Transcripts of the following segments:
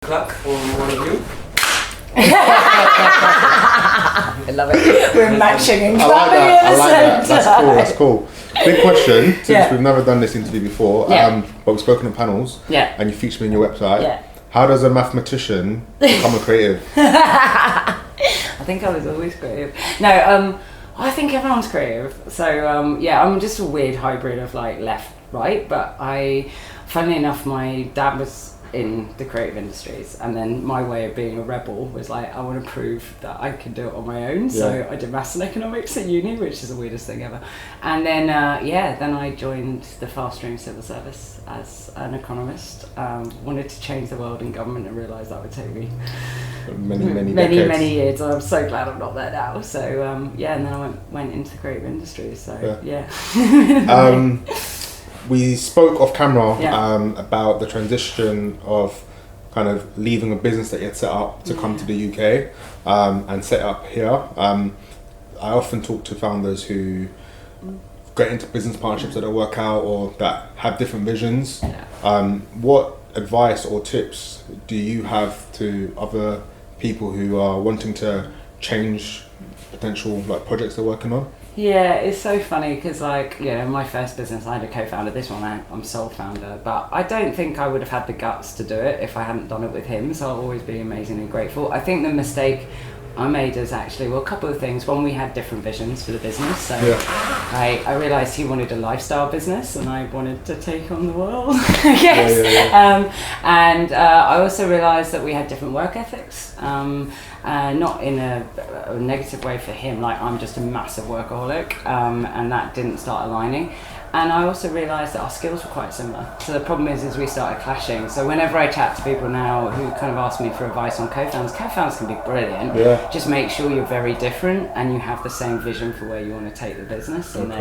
clap for one of you. I love it. We're matching and I like that. That's cool. Big question, since we've never done this interview before, but we've spoken on panels, and you featured me on your website. Yeah. How does a mathematician become a creative? I think I was always creative. No, I think everyone's creative. So I'm just a weird hybrid of like left, right. But funnily enough, my dad was in the creative industries, and then my way of being a rebel was like, I want to prove that I can do it on my own. So I did maths and economics at uni, which is the weirdest thing ever. And then then I joined the fast stream civil service as an economist. Wanted to change the world in government and realised that would take me many years. I'm so glad I'm not there now. So and then I went into the creative industry. So we spoke off camera about the transition of kind of leaving a business that you had set up to come to the UK and set up here. I often talk to founders who get into business partnerships that don't work out or that have different visions. What advice or tips do you have to other people who are wanting to change potential like projects they're working on? Yeah, it's so funny because my first business, I had a co-founder. This one I'm sole founder, but I don't think I would have had the guts to do it if I hadn't done it with him, so I'll always be amazingly grateful. I think the mistake I made is actually, a couple of things. One, we had different visions for the business, so I realised he wanted a lifestyle business and I wanted to take on the world, I guess. And I also realised that we had different work ethics. Not in a negative way for him, like I'm just a massive workaholic, and that didn't start aligning. And I also realised that our skills were quite similar. So the problem is we started clashing. So whenever I chat to people now who kind of ask me for advice on co-founders can be brilliant. Just make sure you're very different and you have the same vision for where you want to take the business, and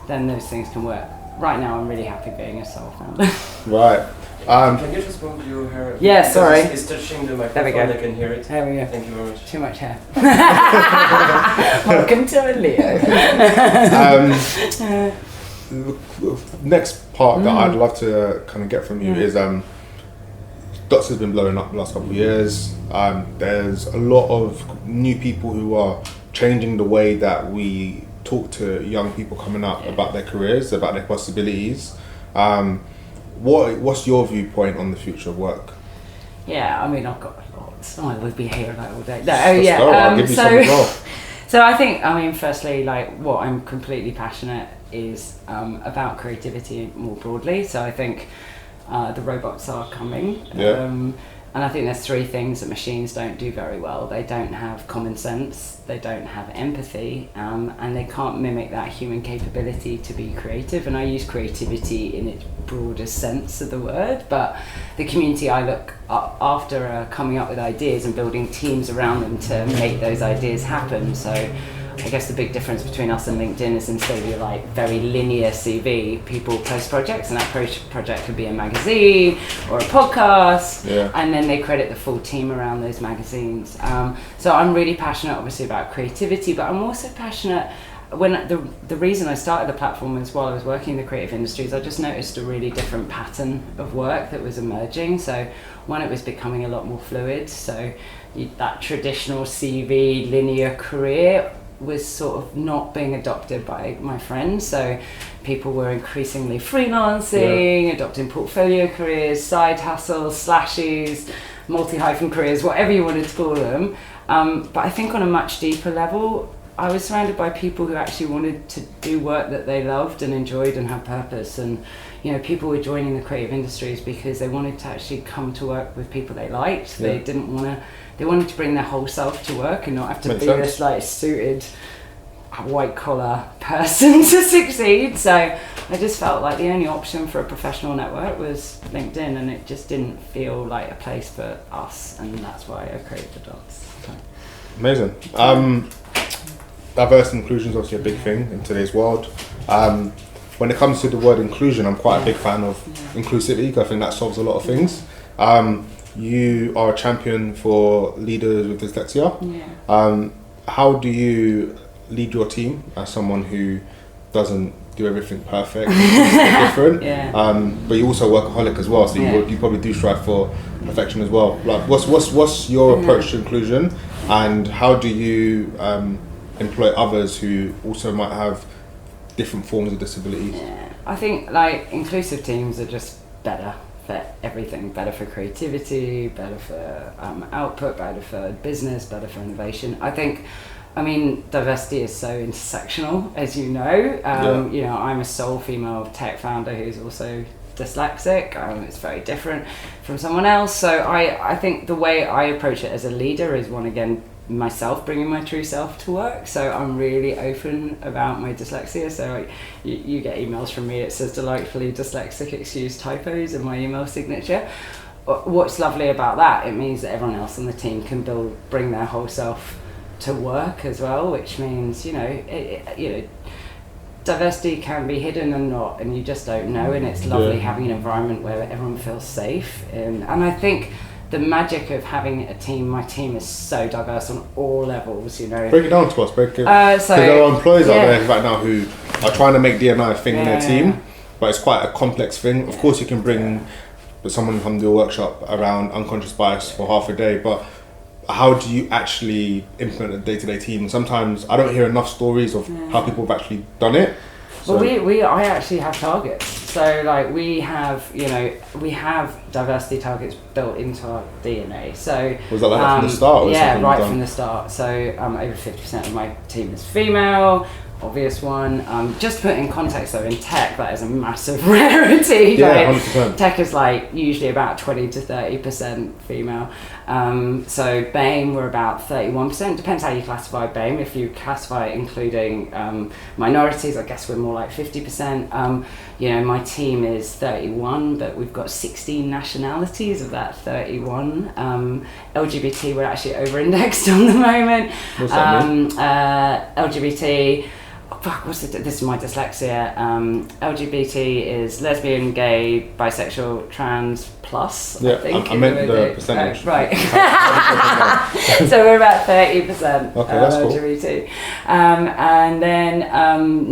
then those things can work. Right now I'm really happy being a sole founder. Right. Can you just move your hair? Yeah, sorry. It's touching the microphone. There we go. I can hear it. There we go. Thank you very much. Too much hair. Welcome to a Leo. Next part that I'd love to kind of get from you is Dots has been blowing up the last couple of years. There's a lot of new people who are changing the way that we talk to young people coming up about their careers, about their possibilities. What's your viewpoint on the future of work? Yeah, I mean, I've got lots. I would be here like all day. I'll give you some as well. So I think, firstly, like what I'm completely passionate is about creativity more broadly. So I think the robots are coming. And I think there's three things that machines don't do very well. They don't have common sense, they don't have empathy, and they can't mimic that human capability to be creative. And I use creativity in its broadest sense of the word, but the community I look after are coming up with ideas and building teams around them to make those ideas happen. So I guess the big difference between us and LinkedIn is instead of your like very linear CV, people post projects, and that project could be a magazine or a podcast, and then they credit the full team around those magazines. So I'm really passionate, obviously, about creativity, but I'm also passionate. When the reason I started the platform is while I was working in the creative industries, I just noticed a really different pattern of work that was emerging. So one, it was becoming a lot more fluid. So that traditional CV linear career was sort of not being adopted by my friends. So people were increasingly freelancing, adopting portfolio careers, side hustles, slashies, multi-hyphen careers, whatever you wanted to call them. But I think on a much deeper level, I was surrounded by people who actually wanted to do work that they loved and enjoyed and had purpose. And people were joining the creative industries because they wanted to actually come to work with people they liked. They wanted to bring their whole self to work and not have to be this like suited white collar person to succeed. So I just felt like the only option for a professional network was LinkedIn, and it just didn't feel like a place for us, and that's why I created the Dots. Amazing. Diversity and inclusion is obviously a big thing in today's world. When it comes to the word inclusion, I'm quite a big fan of inclusivity, because I think that solves a lot of things. You are a champion for leaders with dyslexia. How do you lead your team as someone who doesn't do everything perfect. It's different. Yeah. But you also workaholic as well, so you probably do strive for perfection as well. Like, what's your approach to inclusion, and how do you employ others who also might have different forms of disabilities? Yeah. I think like inclusive teams are just better for everything, better for creativity, better for output, better for business, better for innovation. I mean, diversity is so intersectional, as you know. You know, I'm a sole female tech founder who's also dyslexic. It's very different from someone else. So I think the way I approach it as a leader is one, again, myself bringing my true self to work. So I'm really open about my dyslexia. So you get emails from me, it says delightfully dyslexic, excuse typos in my email signature. What's lovely about that, it means that everyone else on the team can bring their whole self to work as well, which means, you know, diversity can be hidden and not, and you just don't know, and it's lovely having an environment where everyone feels safe. And I think the magic of having a team, my team is so diverse on all levels, you know. Break it down to us, because there are employees out there right now who are trying to make D&I a thing in their team, but it's quite a complex thing. Of course you can bring someone come do a workshop around unconscious bias for half a day, but how do you actually implement a day-to-day team? Sometimes I don't hear enough stories of how people have actually done it. So. Well, I actually have targets. So like we have diversity targets built into our DNA. So was that like that from the start? Or yeah, right from the start. So over 50% of my team is female. Obvious one. Just to put in context though, in tech that is a massive rarity. Yeah, 100%. Tech is like usually about 20 to 30% female. So BAME we're about 31%. Depends how you classify BAME. If you classify it including minorities, I guess we're more like 50%. You know, my team is 31, but we've got 16 nationalities of that 31. LGBT we're actually over-indexed on the moment. What's that mean? LGBT. This is my dyslexia. LGBT is lesbian, gay, bisexual, trans, plus, yeah, I think. I meant the percentage. Right. So we're about 30% LGBT. Cool. And then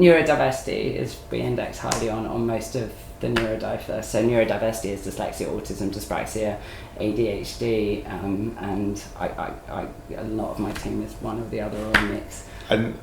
neurodiversity is we index highly on most of the neurodiverse. So neurodiversity is dyslexia, autism, dyspraxia, ADHD, and a lot of my team is one or the other or a mix. And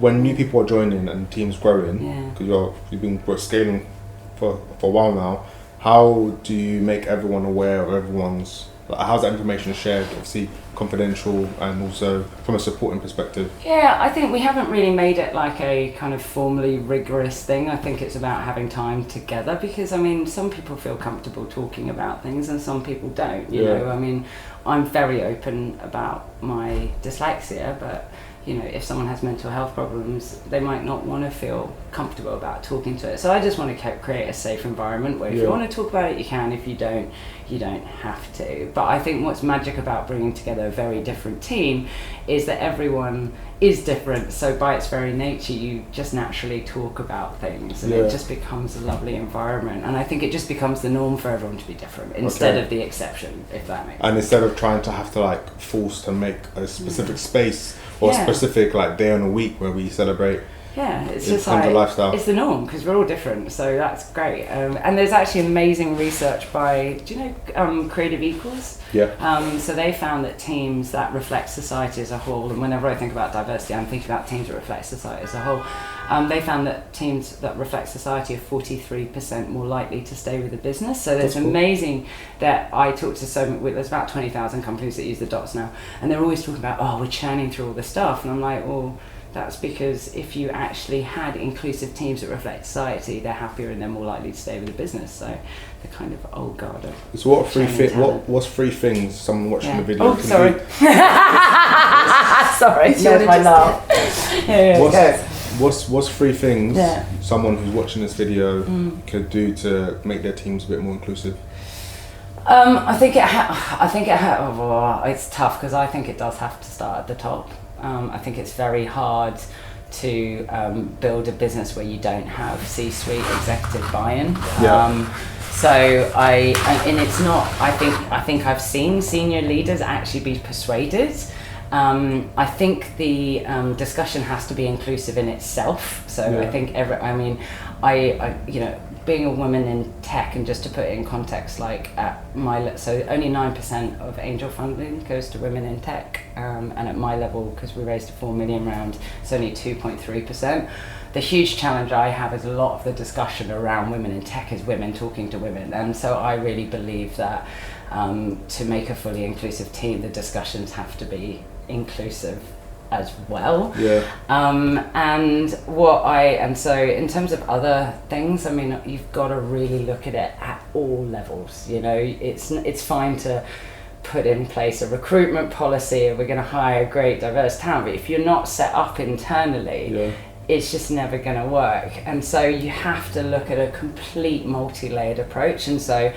when new people are joining and teams growing, because you've been scaling for a while now, how do you make everyone aware of everyone's, how's that information shared, obviously confidential and also from a supporting perspective? Yeah, I think we haven't really made it like a kind of formally rigorous thing. I think it's about having time together, because I mean some people feel comfortable talking about things and some people don't, you know. I mean, I'm very open about my dyslexia, but you know, if someone has mental health problems, they might not want to feel comfortable about talking to it. So I just want to create a safe environment where if you want to talk about it, you can. If you don't, you don't have to. But I think what's magic about bringing together a very different team is that everyone is different. So by its very nature, you just naturally talk about things, and it just becomes a lovely environment. And I think it just becomes the norm for everyone to be different instead of the exception, if that makes sense. And instead of trying to have to like force to make a specific space or a specific like day on a week where we celebrate. Yeah, it's just like, a lifestyle. It's the norm because we're all different, so that's great. And there's actually amazing research by, do you know, Creative Equals? Yeah. So they found that teams that reflect society as a whole, and whenever I think about diversity, I'm thinking about teams that reflect society as a whole. They found that teams that reflect society are 43% more likely to stay with a business. So it's amazing that I talk to there's about 20,000 companies that use the dots now, and they're always talking about, we're churning through all this stuff, and I'm like, well, that's because if you actually had inclusive teams that reflect society, they're happier and they're more likely to stay with the business. So they're kind of, So what's three things someone watching the video? Oh, sorry. Sorry, no, my laugh. What's three things someone who's watching this video could do to make their teams a bit more inclusive? I think it's tough because I think it does have to start at the top. I think it's very hard to build a business where you don't have C-suite executive buy-in. And it's not. I think I've seen senior leaders actually be persuaded, I think the discussion has to be inclusive in itself. So I think I being a woman in tech, and just to put it in context, like so only 9% of angel funding goes to women in tech, and at my level, because we raised a 4 million round, it's only 2.3%. The huge challenge I have is a lot of the discussion around women in tech is women talking to women, and so I really believe that to make a fully inclusive team, the discussions have to be inclusive as well. And so in terms of other things, I mean, you've got to really look at it at all levels. You know, it's fine to put in place a recruitment policy, and we're going to hire great diverse talent, but if you're not set up internally, it's just never going to work. And so you have to look at a complete multi-layered approach. And so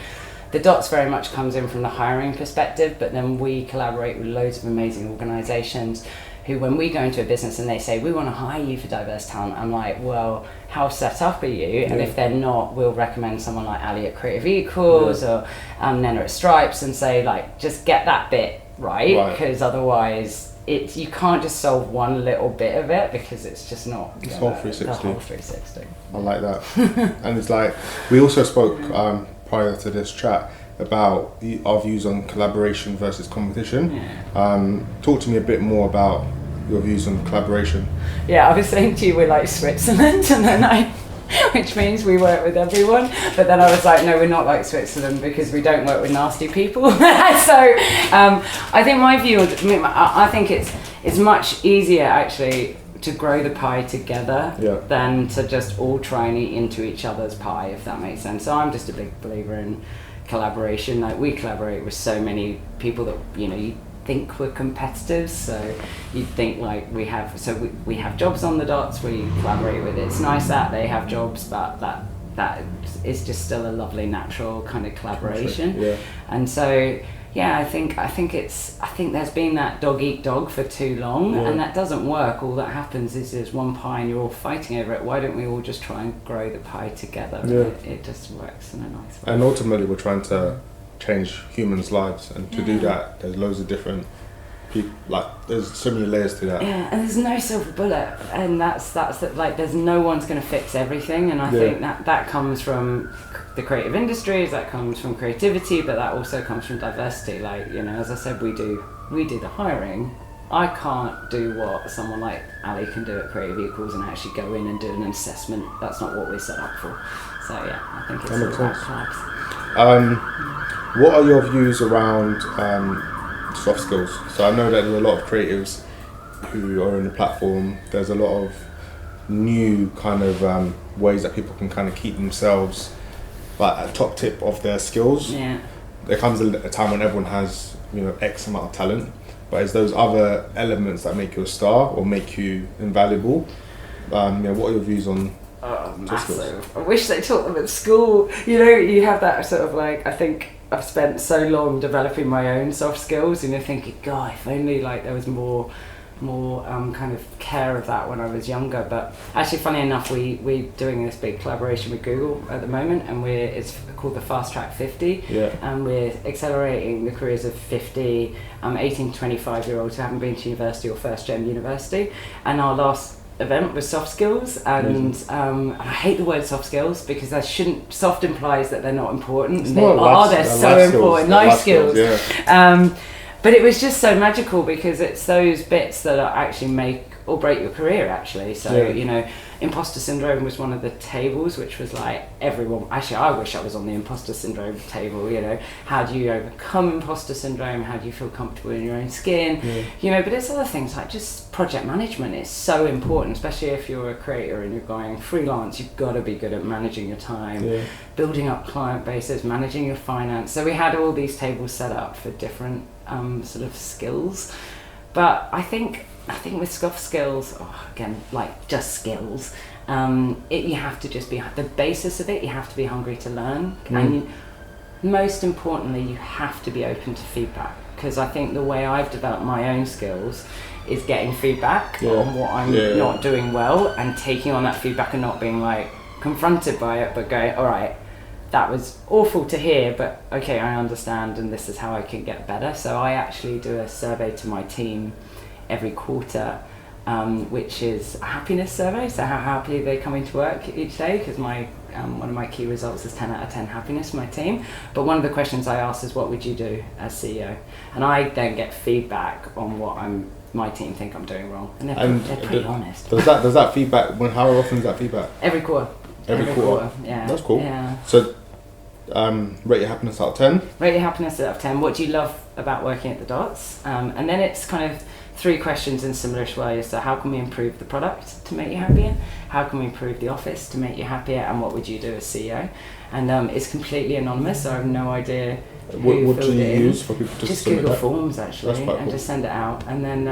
the DOTS very much comes in from the hiring perspective, but then we collaborate with loads of amazing organisations who, when we go into a business and they say, we want to hire you for diverse talent, I'm like, well, how set up are you? And if they're not, we'll recommend someone like Ali at Creative Equals or Nena at Stripes, and say, like, just get that bit right, because otherwise you can't just solve one little bit of it, because it's just not it's whole 360. The whole 360. I like that. And it's like, we also spoke prior to this chat about our views on collaboration versus competition. Talk to me a bit more about your views on collaboration. I was saying to you, we're like Switzerland, and then which means we work with everyone, but then I was like, no, we're not like Switzerland, because we don't work with nasty people. So I think my view, I think it's much easier actually to grow the pie together than to just all try and eat into each other's pie, if that makes sense. So I'm just a big believer in collaboration. Like, we collaborate with so many people that, you know, you think we're competitors, so you'd think like we have jobs on the DOTS, we collaborate with It's Nice that they have jobs, but that is just still a lovely natural kind of collaboration. And so I think there's been that dog eat dog for too long, and that doesn't work. All that happens is there's one pie and you're all fighting over it. Why don't we all just try and grow the pie together? It just works in a nice way. And ultimately we're trying to change humans' lives, and to do that there's loads of different people, like there's so many layers to that. And there's no silver bullet, and that's like, there's no one's going to fix everything, and I think that comes from the creative industries, that comes from creativity, but that also comes from diversity. Like, you know, as I said, we do the hiring. I can't do what someone like Ali can do at Creative Equals and actually go in and do an assessment. That's not what we're set up for. So I think it's all about collabs. What are your views around soft skills? So I know that there are a lot of creatives who are in the platform. There's a lot of new kind of ways that people can kind of keep themselves like at top tip of their skills. There comes a time when everyone has, you know, X amount of talent, but it's those other elements that make you a star or make you invaluable. What are your views on massive. I wish they taught them at school. You know, you have that sort of like, I think I've spent so long developing my own soft skills, you know, thinking, God, if only like there was more kind of care of that when I was younger. But actually, funny enough, we're doing this big collaboration with Google at the moment, and it's called the Fast Track 50, and we're accelerating the careers of 50 18 to 25-year-olds who haven't been to university or first gen university. And our last event was soft skills, and I hate the word soft skills, because soft implies that they're not important, and they're so important. Life skills. But it was just so magical, because it's those bits that actually make or break your career, actually. So you know, imposter syndrome was one of the tables, which was like everyone. Actually, I wish I was on the imposter syndrome table. You know, how do you overcome imposter syndrome? How do you feel comfortable in your own skin? You know, but it's other things like just project management is so important, especially if you're a creator and you're going freelance. You've got to be good at managing your time, building up client bases, managing your finance. So we had all these tables set up for different sort of skills, but I think with soft skills, again, like just skills, you have to just be the basis of it. You have to be hungry to learn, and most importantly, you have to be open to feedback. Because I think the way I've developed my own skills is getting feedback on what I'm not doing well, and taking on that feedback and not being like confronted by it, but going, all right, that was awful to hear, but okay, I understand, and this is how I can get better. So I actually do a survey to my team every quarter, which is a happiness survey. So how happy they come into work each day, because my one of my key results is 10 out of 10 happiness for my team. But one of the questions I ask is, what would you do as CEO? And I then get feedback on what my team think I'm doing wrong, and they're pretty honest. Does that feedback, how often is that feedback? Every quarter. Every quarter. Yeah. That's cool. Yeah. So, rate your happiness out of 10. Rate your happiness out of 10. What do you love about working at the Dots? And then it's kind of 3 questions in similar ways. So how can we improve the product to make you happier? How can we improve the office to make you happier? And what would you do as CEO? And it's completely anonymous, so I have no idea who what do you filled it in. use for people to just submit Google that? Forms, actually, That's quite and cool. just send it out. And then,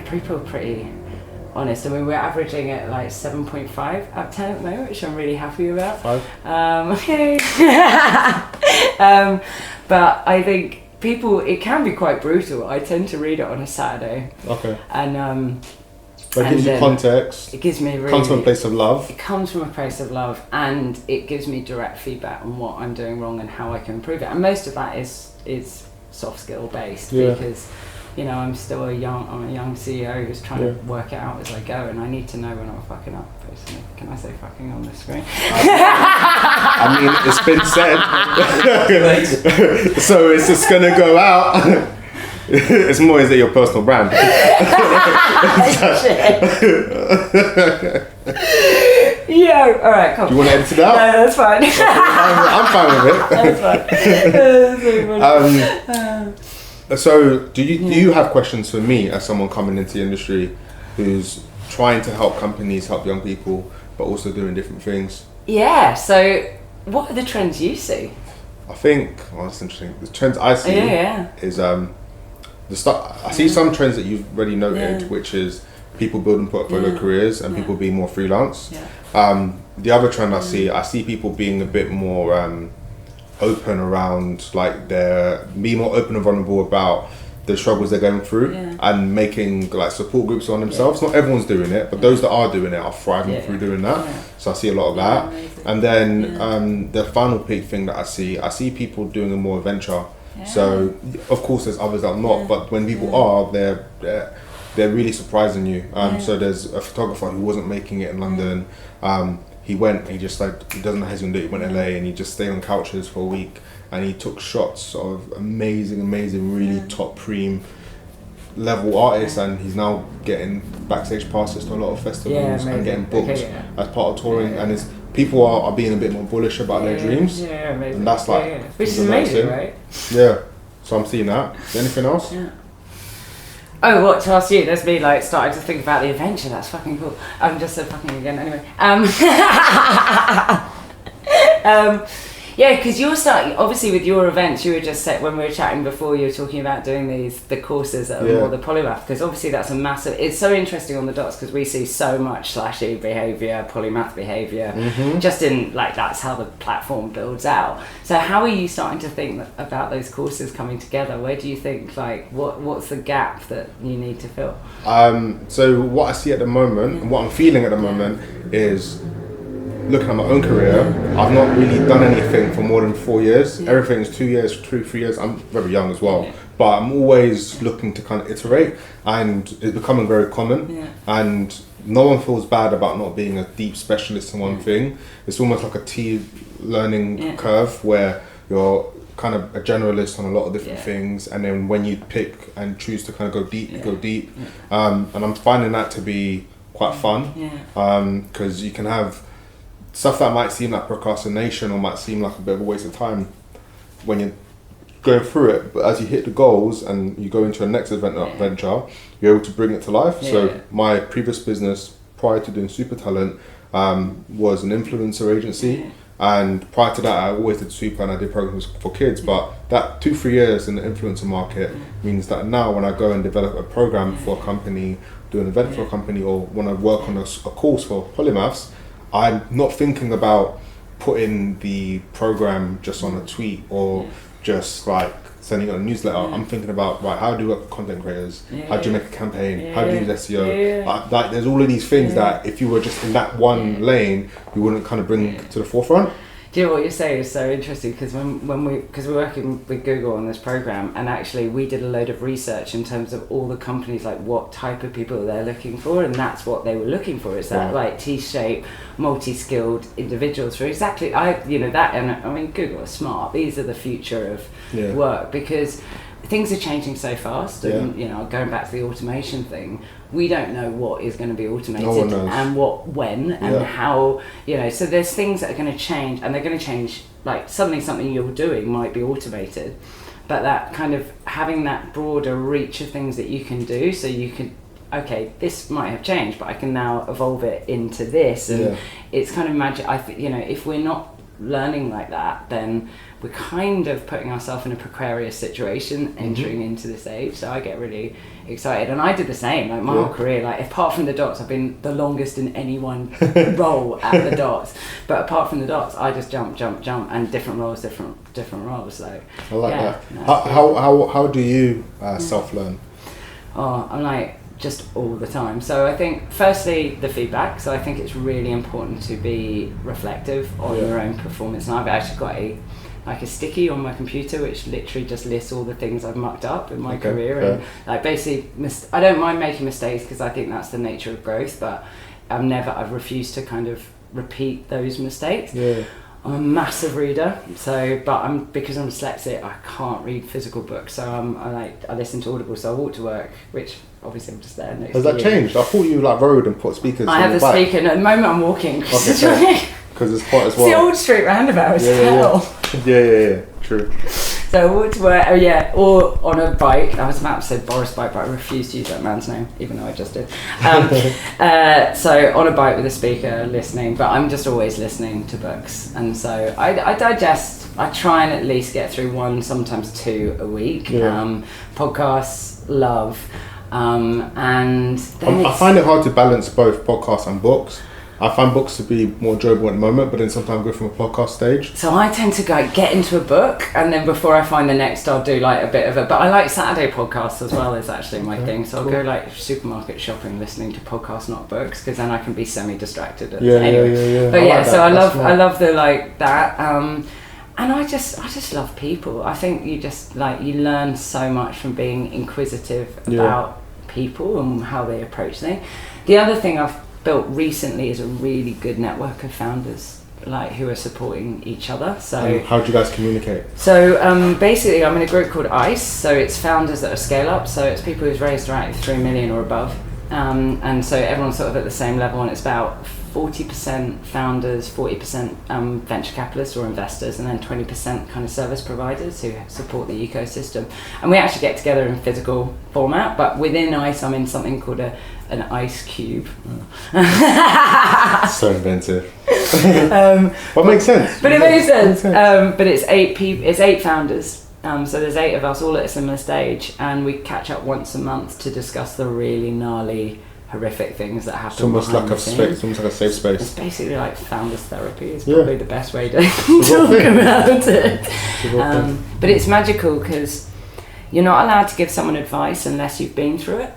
people are pretty honest. I mean, we're averaging at like 7.5 out of 10 at the moment, which I'm really happy about. 5? Okay. But I think people, it can be quite brutal. I tend to read it on a Saturday. Okay. And But it gives you context. It gives me really... Comes from a place of love. It comes from a place of love, and it gives me direct feedback on what I'm doing wrong and how I can improve it. And most of that is soft skill based, because I'm still a young CEO who's trying to work it out as I go, and I need to know when I'm fucking up. Personally, can I say fucking on the screen? I mean, it's been said, so it's just gonna go out. It's more, is it your personal brand? Yeah, alright, come on. Do you want to edit it out? No, that's fine. I'm fine with it. So, do you have questions for me as someone coming into the industry who's trying to help companies, help young people, but also doing different things? Yeah, so what are the trends you see? I think, that's interesting. The trends I see is I see some trends that you've already noted, which is people building portfolio careers and people being more freelance. The other trend I see people being a bit more open around, like being more open and vulnerable about the struggles they're going through and making like support groups on themselves. Not everyone's doing it, but those that are doing it are thriving through doing that. So I see a lot of that. And then the final big thing that I see people doing a more adventure. So of course there's others that are not, but when people are, they're really surprising you. So there's a photographer who wasn't making it in London. He just like, he doesn't hesitate, he went to LA and he just stayed on couches for a week and he took shots of amazing, really top preem level artists, and he's now getting backstage passes to a lot of festivals and getting booked as part of touring. And people are being a bit more bullish about their dreams, and that's like which is amazing, right? Yeah, so I'm seeing that. Is there anything else? Oh, what, to ask you? That's me like starting to think about the adventure. That's fucking cool. I'm just said fucking again anyway. Yeah, because you're starting, obviously with your events, you were just set, when we were chatting before, you were talking about doing the courses that are more the polymath, because obviously that's a massive, it's so interesting on the Dots because we see so much slashy behaviour, polymath behaviour, just in, like, that's how the platform builds out. So how are you starting to think about those courses coming together? Where do you think, like, what's the gap that you need to fill? So what I see at the moment, and what I'm feeling at the moment is, looking at my own career, I've not really done anything for more than 4 years. Everything's 2 years, 3 years. I'm very young as well, but I'm always looking to kind of iterate, and it's becoming very common. And no one feels bad about not being a deep specialist in one thing. It's almost like a T learning curve where you're kind of a generalist on a lot of different things, and then when you pick and choose to kind of go deep, you go deep. And I'm finding that to be quite fun, because you can have stuff that might seem like procrastination or might seem like a bit of a waste of time when you're going through it, but as you hit the goals and you go into a next adventure, you're able to bring it to life. So my previous business prior to doing Super Talent was an influencer agency, and prior to that I always did Super and I did programs for kids, but that 2-3 years in the influencer market means that now when I go and develop a program for a company, do an event for a company, or when I work on a course for polymaths, I'm not thinking about putting the program just on a tweet or just like sending out a newsletter. I'm thinking about, right, how do you work with content creators? How do you make a campaign? How do you use SEO? Like there's all of these things that if you were just in that one lane, you wouldn't kind of bring to the forefront. Do you know what you're saying is so interesting, because because we're working with Google on this program, and actually we did a load of research in terms of all the companies, like what type of people they're looking for, and that's what they were looking for, is that like T-shaped, multi-skilled individuals for exactly that. And I mean, Google are smart. These are the future of work, because things are changing so fast, and going back to the automation thing, we don't know what is going to be automated and when and how, so there's things that are going to change, and they're going to change, like suddenly something you're doing might be automated, but that kind of having that broader reach of things that you can do, so you can, okay, this might have changed, but I can now evolve it into this, and it's kind of magic. I think, if we're not learning like that, then we're kind of putting ourselves in a precarious situation entering into this age. So I get really excited, and I did the same, like my whole career, like apart from the dots, I've been the longest in any one role at the dots, but apart from the dots, I just jump, and different roles, different roles. So I like that. How do you self-learn? I'm like, just all the time. So I think firstly the feedback, so I think it's really important to be reflective on your own performance, and I've actually got a sticky on my computer which literally just lists all the things I've mucked up in my career, and like basically I don't mind making mistakes because I think that's the nature of growth, but I've refused to kind of repeat those mistakes. I'm a massive reader, but because I'm dyslexic, I can't read physical books. So I listen to Audible. So I walk to work, which obviously I'm just there next to you. Has that changed? I thought you rode and put speakers. I have the speaker, and at the moment I'm walking. Because it's quite as well. It's the Old Street roundabout as hell. Yeah, true. So I walked to work, or on a bike. I was about to say Boris bike, but I refused to use that man's name, even though I just did. So on a bike with a speaker, listening, but I'm just always listening to books. And so I digest, I try and at least get through one, sometimes two a week. Podcasts, love. And then I find it hard to balance both podcasts and books. I find books to be more enjoyable at the moment, but then sometimes go from a podcast stage. So I tend to get into a book, and then before I find the next, I'll do like a bit of it. But I like Saturday podcasts as well, is actually my thing. So I'll go like supermarket shopping, listening to podcasts, not books, because then I can be semi-distracted. But I love the like that. And I just love people. I think you just you learn so much from being inquisitive about people and how they approach things. The other thing I've built recently is a really good network of founders who are supporting each other. So how do you guys communicate? So basically I'm in a group called ICE, so it's founders that are scale up, so it's people who've raised around 3 million or above, and so everyone's sort of at the same level, and it's about 40% founders, 40% venture capitalists or investors, and then 20% kind of service providers who support the ecosystem. And we actually get together in physical format, but within ICE I'm in something called an ice cube. So inventive. But it makes sense. But it makes sense. But it's 8 founders. So there's 8 of us all at a similar stage, and we catch up once a month to discuss the really gnarly, horrific things that happen. It's almost like a safe space. It's basically like founders therapy. Is probably the best way to talk about it. But it's magical because you're not allowed to give someone advice unless you've been through it.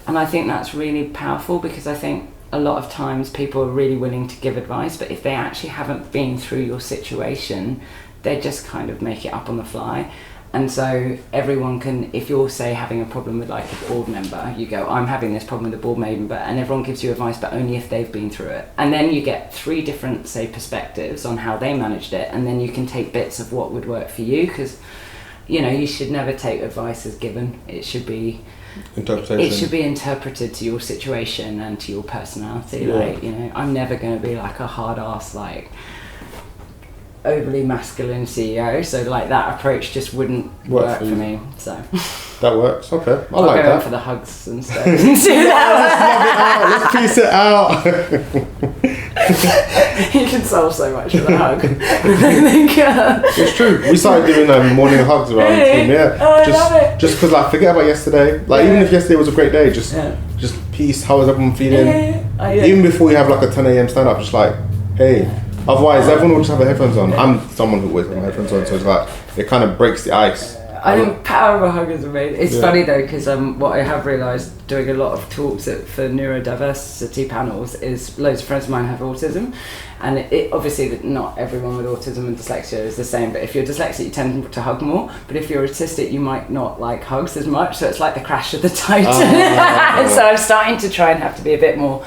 And I think that's really powerful, because I think a lot of times people are really willing to give advice, but if they actually haven't been through your situation, they just kind of make it up on the fly. And so everyone can, if you're say having a problem with like a board member, you go, I'm having this problem with the board member, and everyone gives you advice, but only if they've been through it. And then you get 3 different, say, perspectives on how they managed it, and then you can take bits of what would work for you, because you should never take advice as given. It should be interpretation. It should be interpreted to your situation and to your personality. I'm never going to be like a hard ass, like overly masculine CEO, so that approach just wouldn't work for me. So that works. Okay, I'll like go in for the hugs and stuff. Let's piece it out. You can solve so much with a hug. It's true. We started doing morning hugs around the team. Just because forget about yesterday. Even if yesterday was a great day, just peace. How is everyone feeling? Even before you have a 10 a.m. stand up, just hey. Otherwise, everyone will just have their headphones on. I'm someone who always has my headphones on, so it's it kind of breaks the ice. I think power of a hug is amazing. It's funny though, because what I have realised doing a lot of talks for neurodiversity panels is loads of friends of mine have autism, and it obviously that not everyone with autism and dyslexia is the same, but if you're dyslexic you tend to hug more, but if you're autistic you might not like hugs as much, so it's like the crash of the titan. So I'm starting to try and have to be a bit more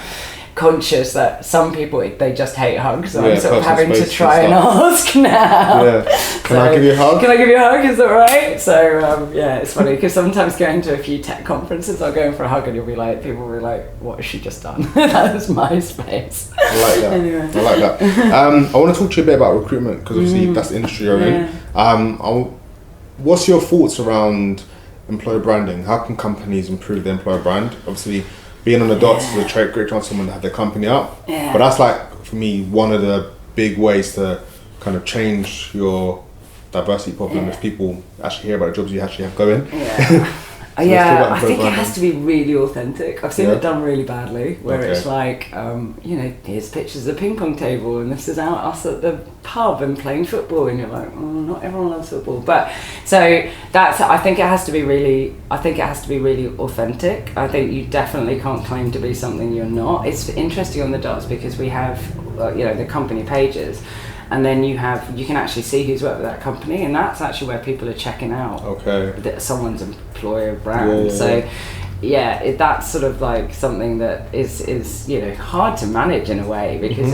conscious that some people they just hate hugs, so I'm sort of having to try and ask now. Can I give you a hug? Can I give you a hug? Is that right? So it's funny because sometimes going to a few tech conferences I'll go in for a hug and people will be like, what has she just done? That was my space. I like that. Anyway. I like that. I want to talk to you a bit about recruitment, because obviously that's the industry you're in. What's your thoughts around employer branding? How can companies improve their employer brand? Obviously being on the dots is a great chance for someone to have their company up. But that's like, for me, one of the big ways to kind of change your diversity problem if people actually hear about the jobs you actually have going. I think it has to be really authentic. I've seen it done really badly, where it's like, here's pictures of the ping pong table, and this is us at the pub and playing football, and you're like, not everyone loves football. But so I think it has to be really authentic. I think you definitely can't claim to be something you're not. It's interesting on the dots because we have, the company pages. And then you can actually see who's worked with that company, and that's actually where people are checking out someone's employer brand. That's sort of like something that is hard to manage in a way, because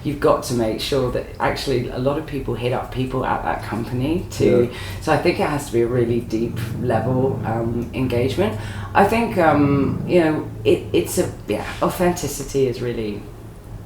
you've got to make sure that actually a lot of people hit up people at that company too. So I think it has to be a really deep level engagement. I think authenticity is really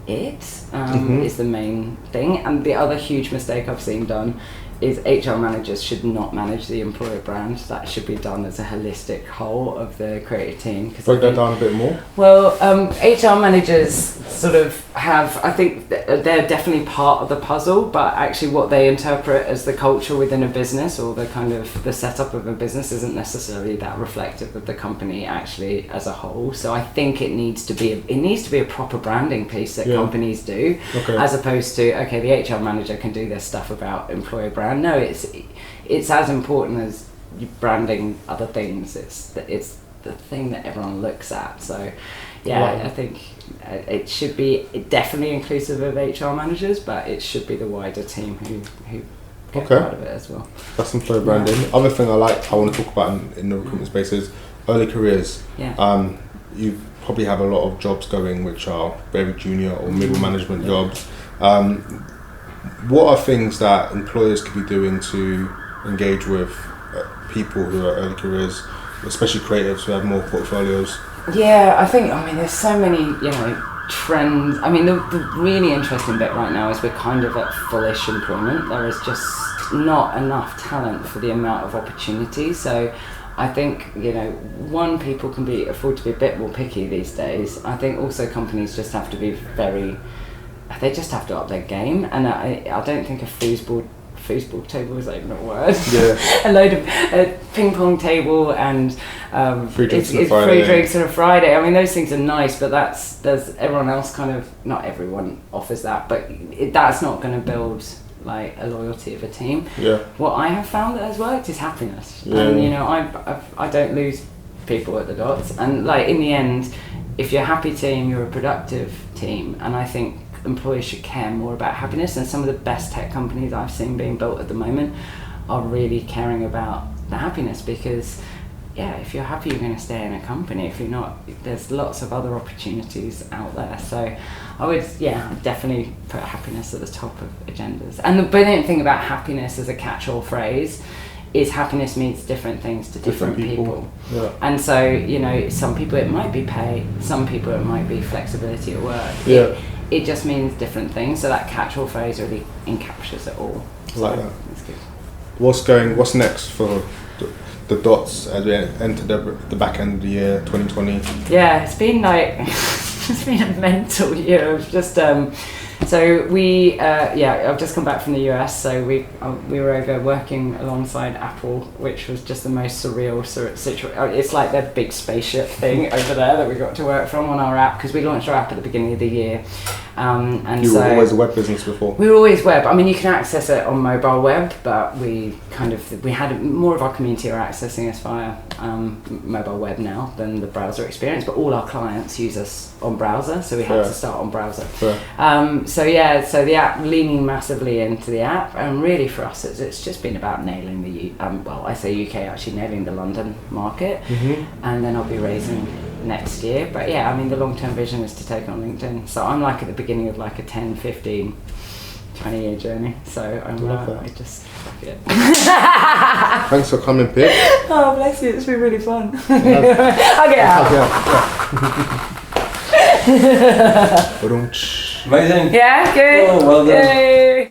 is the main thing. And the other huge mistake I've seen done is HR managers should not manage the employer brand. That should be done as a holistic whole of the creative team. Break that down a bit more. Well, HR managers sort of I think they're definitely part of the puzzle, but actually what they interpret as the culture within a business, or the kind of the setup of a business, isn't necessarily that reflective of the company actually as a whole. So I think it needs to be a proper branding piece that companies do, as opposed to, the HR manager can do their stuff about employer brand. No, it's as important as branding other things. It's the thing that everyone looks at. So I think it should be definitely inclusive of HR managers, but it should be the wider team who get part of it as well. That's employer branding. Other thing I want to talk about in the recruitment space is early careers. You probably have a lot of jobs going which are very junior or middle management jobs. What are things that employers could be doing to engage with people who are early careers, especially creatives who have more portfolios? Yeah, I think, there's so many, trends. The really interesting bit right now is we're kind of at fullish employment. There is just not enough talent for the amount of opportunity. So I think, people can afford to be a bit more picky these days. I think also companies just have to be they just have to up their game, and I don't think a foosball table is even a word. A load of ping pong table and free drinks on a Friday. Those things are nice, but there's everyone else not everyone offers that, but that's not going to build like a loyalty of a team. What I have found that has worked is happiness, and I don't lose people at the dots, and like in the end, if you're a happy team, you're a productive team, and I think employers should care more about happiness, and some of the best tech companies I've seen being built at the moment are really caring about the happiness, because if you're happy you're going to stay in a company. If you're not, there's lots of other opportunities out there. So I would definitely put happiness at the top of agendas. And the brilliant thing about happiness as a catch-all phrase is happiness means different things to different people. And so some people it might be pay, some people it might be flexibility at work. It just means different things, so that catch-all phrase really encapsulates it all. So like that. That's good. What's next for the dots as we enter the back end of the year 2020? Yeah, it's been it's been a mental year of just so we I've just come back from the US, so we were over working alongside Apple, which was just the most surreal situation. It's like their big spaceship thing over there that we got to work from on our app, because we launched our app at the beginning of the year, And You so were always a web business before. we were always web. I mean, you can access it on mobile web, but we had more of our community are accessing us via mobile web now than the browser experience. But all our clients use us on browser, so we had to start on browser. So the app, leaning massively into the app, and really for us, it's just been about nailing I say UK, actually nailing the London market, and then I'll be raising next year. But yeah, I mean, the long-term vision is to take on LinkedIn. So I'm like at the beginning of like a 10, 15, 20-year journey. So I just fuck it. Thanks for coming, Pip. Oh, bless you. It's been really fun. I'll get out. Amazing. Yeah, good. Oh, well done. Yay.